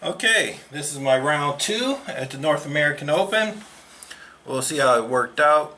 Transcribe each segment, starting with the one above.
Okay, this is my round 2 at the North American Open. We'll see how it worked out.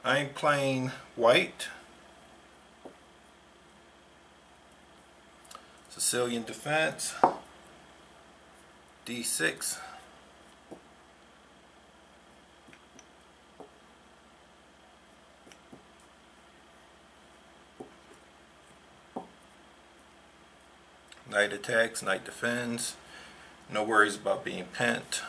I'm playing white. Sicilian defense. D6. Knight attacks, knight defends. No worries about being pent.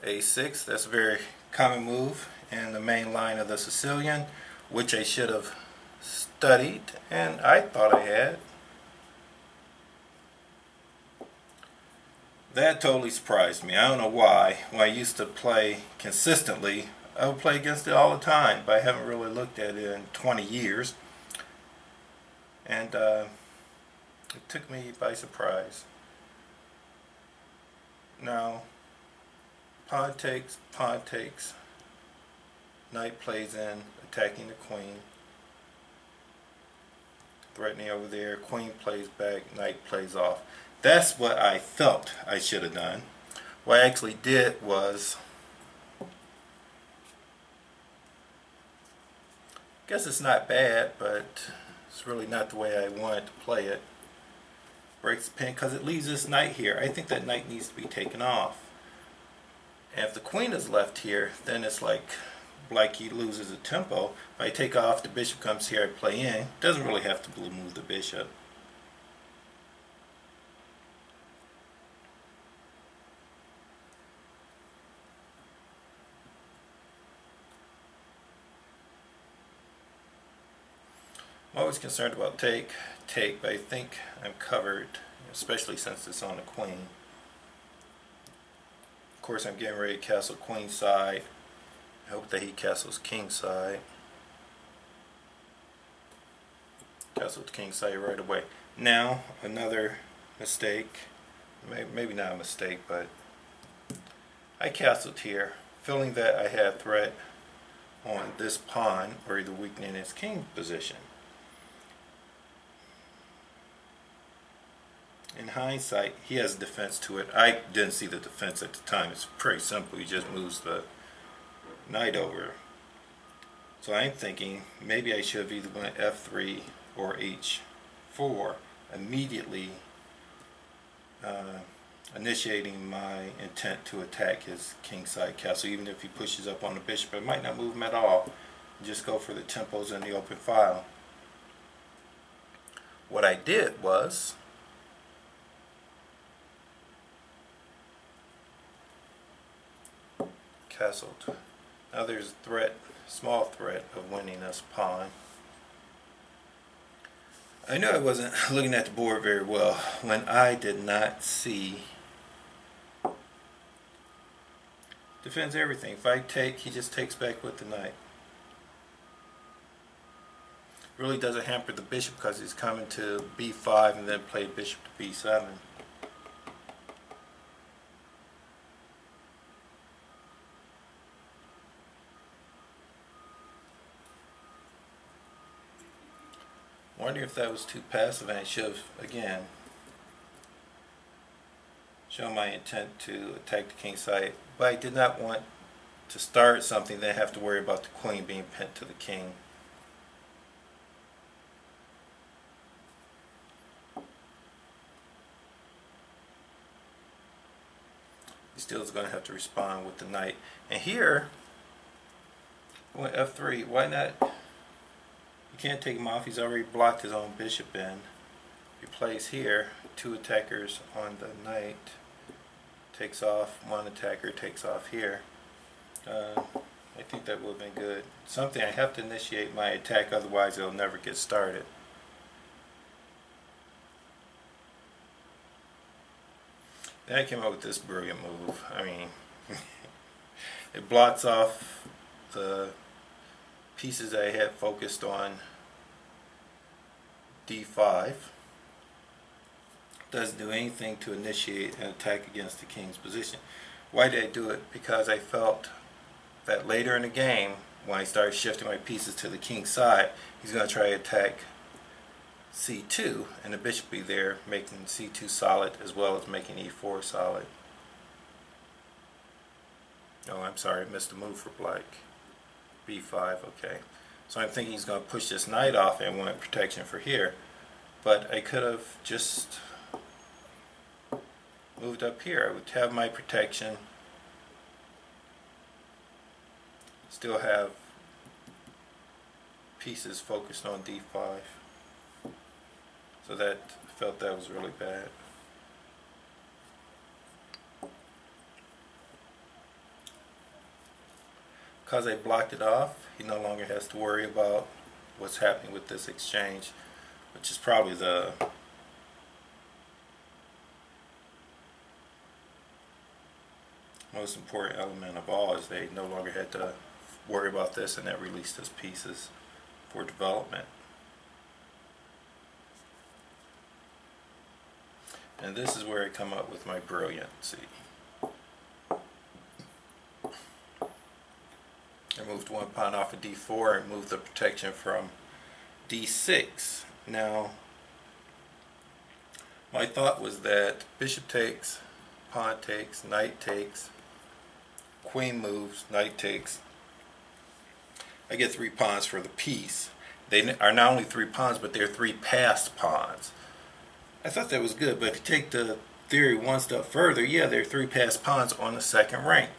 A6, that's a very common move in the main line of the Sicilian, which I should have studied, and I thought I had. That totally surprised me. I don't know why. When I used to play consistently, I would play against it all the time, but I haven't really looked at it in 20 years. And it took me by surprise. Now, pawn takes, knight plays in, attacking the queen, threatening over there, queen plays back, knight plays off. That's what I felt I should have done. What I actually did was, I guess it's not bad, but it's really not the way I wanted to play it. Breaks the pin because it leaves this knight here. I think that knight needs to be taken off. And if the queen is left here, then it's like black he loses a tempo. If I take off, the bishop comes here, I play in. Doesn't really have to move the bishop. I'm always concerned about take, but I think I'm covered, especially since it's on the queen. Of course, I'm getting ready to castle queen side. I hope that he castles king side. Castle king side right away. Now, another mistake. Maybe not a mistake, but I castled here, feeling that I had a threat on this pawn, or either weakening his king position. In hindsight, he has a defense to it. I didn't see the defense at the time. It's pretty simple. He just moves the knight over. So I'm thinking maybe I should have either went f3 or h4, immediately initiating my intent to attack his kingside castle. Even if he pushes up on the bishop, it might not move him at all. Just go for the tempos in the open file. What I did was, castled. Now there's a threat, small threat of winning this pawn. I knew I wasn't looking at the board very well when I did not see. Defends everything. If I take, he just takes back with the knight. Really doesn't hamper the bishop because he's coming to b5 and then play bishop to b7. Wonder if that was too passive, and I should have, again, shown my intent to attack the king side. But I did not want to start something then have to worry about the queen being pinned to the king. He still is going to have to respond with the knight. And here, I went f3. Why not? You can't take him off. He's already blocked his own bishop in. He plays here. Two attackers on the knight. Takes off. One attacker takes off here. I think that would have been good. Something I have to initiate my attack, otherwise it'll never get started. Then I came up with this brilliant move. I mean, it blocks off the pieces I had focused on d5. Doesn't do anything to initiate an attack against the king's position. Why did I do it? Because I felt that later in the game, when I started shifting my pieces to the king's side, he's going to try to attack c2, and the bishop be there, making c2 solid as well as making e4 solid. Oh, I'm sorry, I missed a move for black. b5, okay. So I'm thinking he's going to push this knight off and want protection for here. But I could have just moved up here. I would have my protection. Still have pieces focused on d5. So that, I felt that was really bad. Because I blocked it off, he no longer has to worry about what's happening with this exchange, which is probably the most important element of all, is they no longer had to worry about this, and that released his pieces for development. And this is where I come up with my brilliancy. I moved one pawn off of d4 and moved the protection from d6. Now, my thought was that bishop takes, pawn takes, knight takes, queen moves, knight takes. I get 3 pawns for the piece. They are not only 3 pawns, but they're 3 passed pawns. I thought that was good, but if you take the theory one step further, yeah, there are 3 passed pawns on the 2nd rank.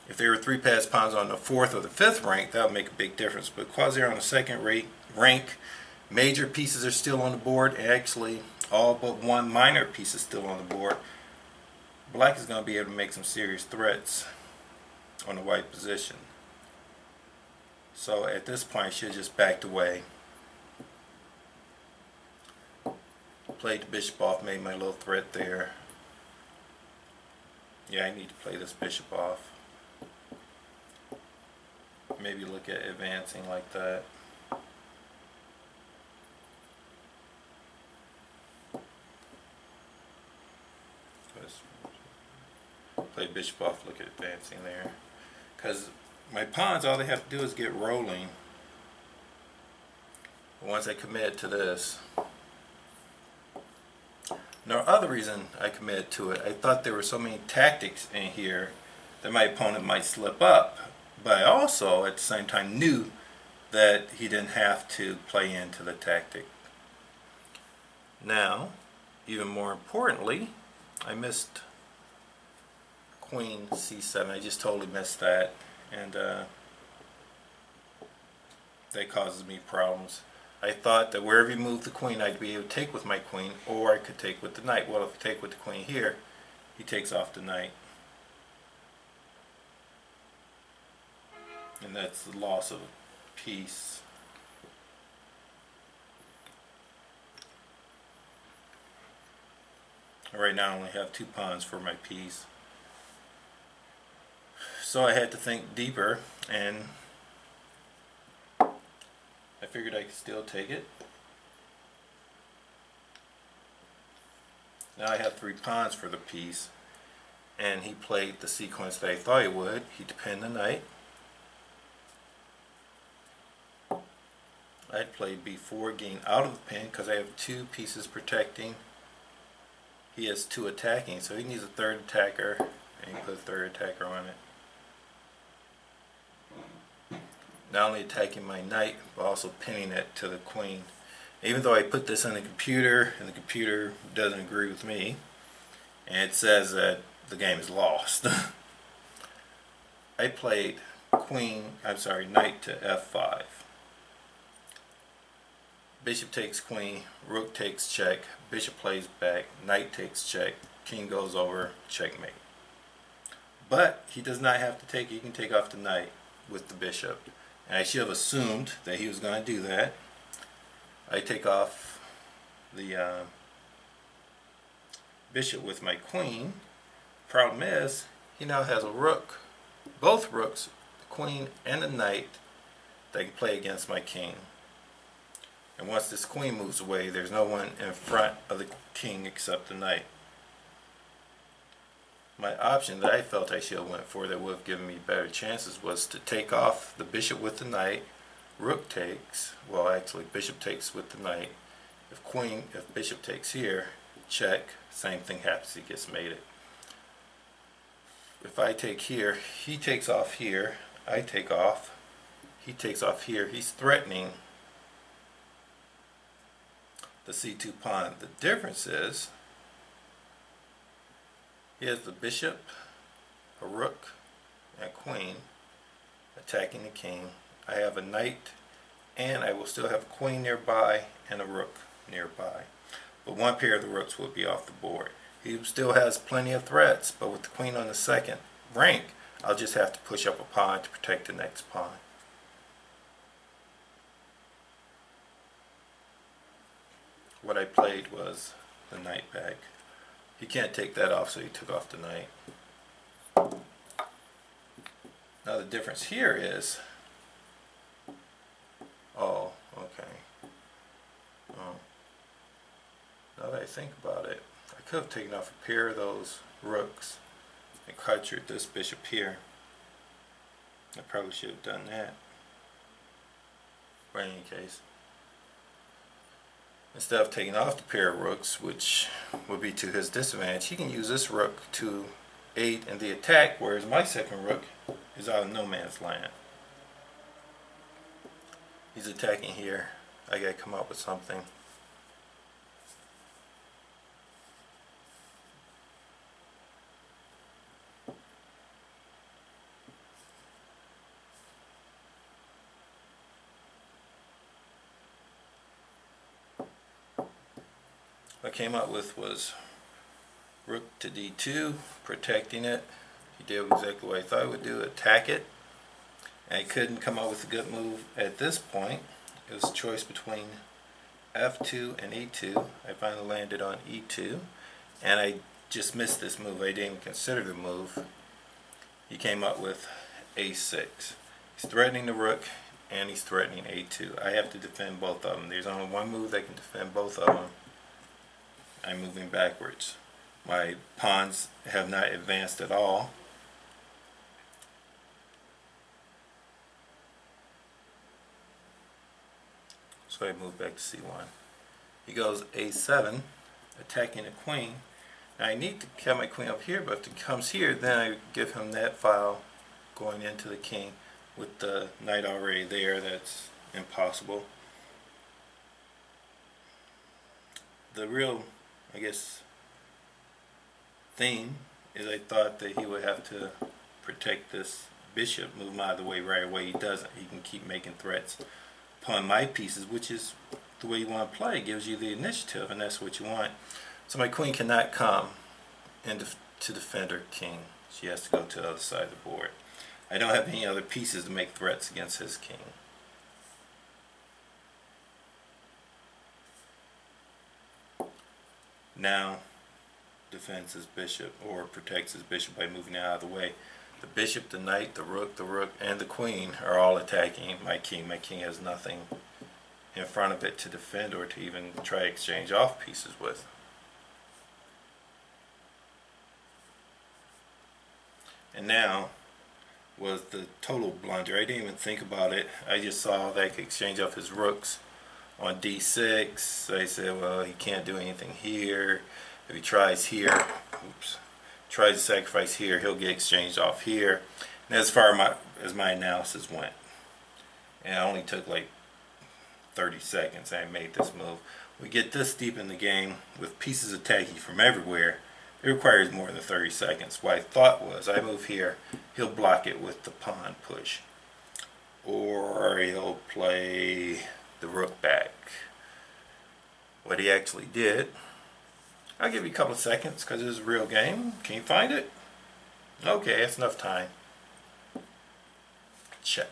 If there were 3 passed pawns on the 4th or the 5th rank, that would make a big difference. But because they're on the 2nd rank, major pieces are still on the board, and actually all but one minor piece is still on the board. Black is going to be able to make some serious threats on the white position. So at this point, I should have just backed away. Played the bishop off, made my little threat there. Yeah, I need to play this bishop off. Maybe look at advancing like that. Play bishop off, look at advancing there. Because my pawns, all they have to do is get rolling. Once I commit to this. Now, other reason I committed to it, I thought there were so many tactics in here that my opponent might slip up. But I also, at the same time, knew that he didn't have to play into the tactic. Now, even more importantly, I missed queen c7. I just totally missed that, and that causes me problems. I thought that wherever you move the queen, I'd be able to take with my queen, or I could take with the knight. Well, if I take with the queen here, he takes off the knight. And that's the loss of a piece. Right now I only have 2 pawns for my piece. So I had to think deeper, and I figured I could still take it. Now I have 3 pawns for the piece, and he played the sequence that I thought he would. He pinned the knight. I'd play b4, gain out of the pin, because I have 2 pieces protecting. He has 2 attacking, so he needs a 3rd attacker, and he put a 3rd attacker on it. Not only attacking my knight, but also pinning it to the queen. Even though I put this on the computer, and the computer doesn't agree with me, and it says that the game is lost. I played knight to f5. Bishop takes queen, rook takes check, bishop plays back, knight takes check, king goes over, checkmate. But he does not have to take, he can take off the knight with the bishop. And I should have assumed that he was going to do that. I take off the bishop with my queen. Problem is, he now has a rook, both rooks, the queen and the knight, that can play against my king. And once this queen moves away, there's no one in front of the king except the knight. My option that I felt I should have went for that would have given me better chances was to take off the bishop with the knight, rook takes, well actually bishop takes with the knight, if bishop takes here, check, same thing happens, he gets mated. If I take here, he takes off here, I take off, he takes off here, he's threatening the c2 pawn. The difference is he has the bishop, a rook, and a queen attacking the king. I have a knight, and I will still have a queen nearby and a rook nearby. But one pair of the rooks will be off the board. He still has plenty of threats, but with the queen on the second rank, I'll just have to push up a pawn to protect the next pawn. What I played was the knight back. He can't take that off, so he took off the knight. Now the difference here is, oh, okay. Oh. Now that I think about it, I could have taken off a pair of those rooks and captured this bishop here. I probably should have done that. But in any case, instead of taking off the pair of rooks, which would be to his disadvantage, he can use this rook to aid in the attack, whereas my second rook is out of no man's land. He's attacking here. I gotta come up with something. What I came up with was rook to d2, protecting it. He did exactly what I thought he would do, attack it. And I couldn't come up with a good move at this point. It was a choice between f2 and e2. I finally landed on e2, and I just missed this move. I didn't even consider the move. He came up with a6. He's threatening the rook, and he's threatening a2. I have to defend both of them. There's only one move that can defend both of them. I'm moving backwards. My pawns have not advanced at all. So I move back to c1. He goes a7, attacking the queen. Now I need to have my queen up here, but if it comes here, then I give him that file going into the king. With the knight already there, that's impossible. The real, I guess, theme is I thought that he would have to protect this bishop, move him out of the way right away. He doesn't. He can keep making threats upon my pieces, which is the way you want to play. It gives you the initiative, and that's what you want. So my queen cannot come in to defend her king. She has to go to the other side of the board. I don't have any other pieces to make threats against his king. Now defends his bishop, or protects his bishop by moving out of the way. The bishop, the knight, the rook, and the queen are all attacking my king. My king has nothing in front of it to defend or to even try to exchange off pieces with. And now was the total blunder. I didn't even think about it. I just saw that I could exchange off his rooks on d6. I said, well, he can't do anything here. If he tries here, tries to sacrifice here, he'll get exchanged off here. And as far as my analysis went, and it only took like 30 seconds, I made this move. We get this deep in the game with pieces attacking from everywhere. It requires more than 30 seconds. What I thought was, I move here, he'll block it with the pawn push, or he'll play the rook back. What he actually did, I'll give you a couple of seconds because it's a real game. Can you find it? Okay, that's enough time. Check.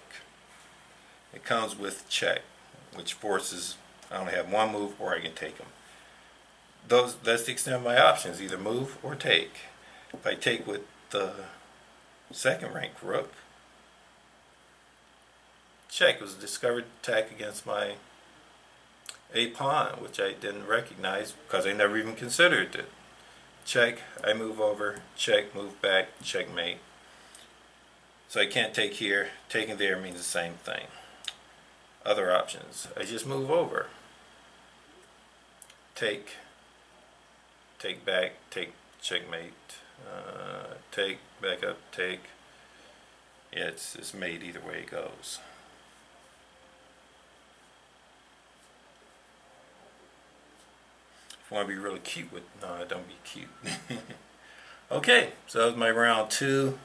It comes with check, which forces I only have one move, or I can take him. That's the extent of my options, either move or take. If I take with the second rank rook, check. It was a discovered attack against my a pawn, which I didn't recognize because I never even considered it. Check, I move over, check, move back, checkmate. So I can't take here. Taking there means the same thing. Other options, I just move over. take back, take, checkmate, take, back up, take. Yeah, it's mate either way it goes. If you want to be really cute with, no, don't be cute. Okay, so that was my round 2.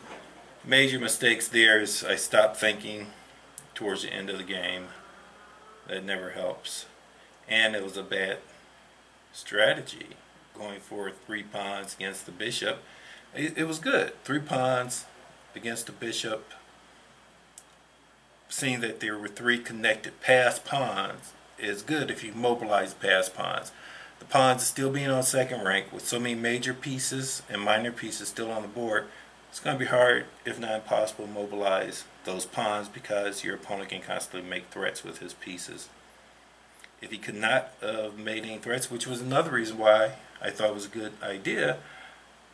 Major mistakes there is I stopped thinking towards the end of the game. That never helps. And it was a bad strategy going for 3 pawns against the bishop. It was good. 3 pawns against the bishop. Seeing that there were 3 connected passed pawns is good if you mobilize passed pawns. The pawns still being on second rank with so many major pieces and minor pieces still on the board, it's going to be hard, if not impossible, to mobilize those pawns because your opponent can constantly make threats with his pieces. If he could not have made any threats, which was another reason why I thought it was a good idea,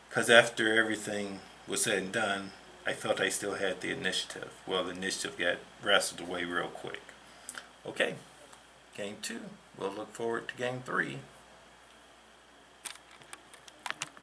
because after everything was said and done, I felt I still had the initiative. Well, the initiative got wrestled away real quick. Okay, game 2. We'll look forward to game 3.